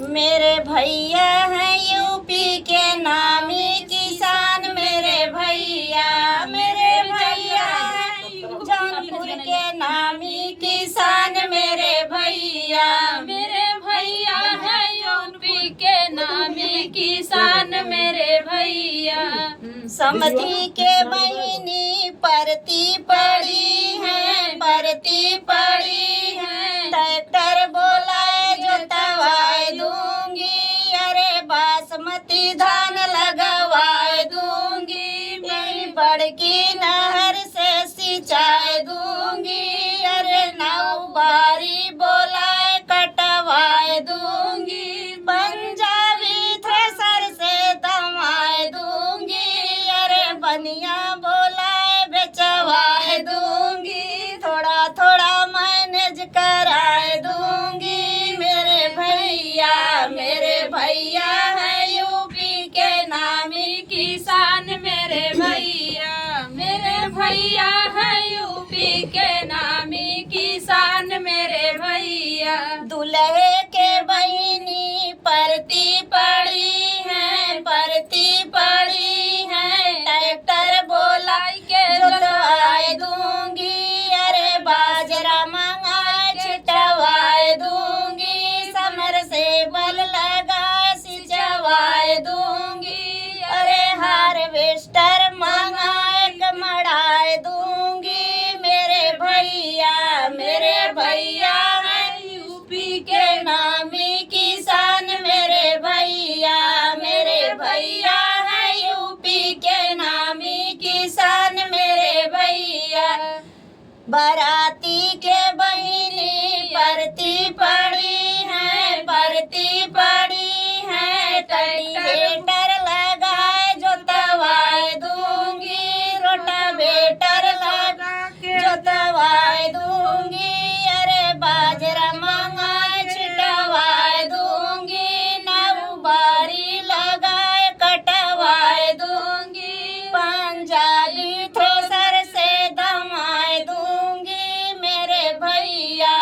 मेरे भैया हैं यूपी के नामी किसान, मेरे भैया हैं जौनपुर के नामी किसान, मेरे भैया हैं यूपी के नामी किसान, मेरे भैया। समधी के बहिनी परती पड़ी हैं, परती पड़ी हैं। ट्रैक्टर बोलाए जोतवाए दूंगी, अरे बासमती धान लगवाए दूंगी। मेरी बड़की नहर से सिंचाई दूंगी, अरे नाव बारी बोलाए कटवाए दूंगी। पंजाबी थ्रेसर से दमाए दूंगी, अरे बनिया बोलाए बेचवाए दूंगी। थोड़ा थोड़ा मैनेज कराए दूंगी। मेरे भैया हैं यूपी के नामी किसान, मेरे भैया हैं यूपी के नामी किसान, मेरे भैया। दूल्हे के बहिनी परती पड़ी हैं, परती पड़ी हैं। ट्रैक्टर बोलाई के जोतवाए दूंगी, अरे बाजरा मंगाए छिटवाए दूंगी। समर से बल लगा सिंचवाए दूंगी, अरे हार्वेस्टर मंगाए मढ़ाए दूंगी। मेरे भैया हैं यूपी के नामी किसान, मेरे भैया हैं यूपी के नामी किसान, मेरे भैया। बाराती के बहिनी परती पड़ी हैं, परती पड़ी हैं। कल्टीवेटर लगाए जोतवाए दूंगी, रोटावेटर लगा के जोतवाए दूंगी, अरे बाजरा मंगाए छिटवाए दूंगी। नाव बारी लगाए कटवाए दूंगी, पंजाबी थ्रेसर से दमाए दूंगी। मेरे भैया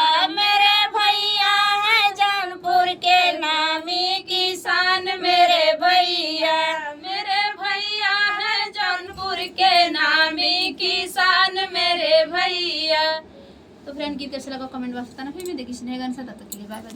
हैं जौनपुर के नामी किसान, मेरे भैया हैं जौनपुर के नामी किसान, मेरे भैया। तो फ्रेंड गीत कैसा लगा कमेंट बॉक्स बताना। फिर मैं देखिए गाना साथ, तब तक के लिए बाय बाय।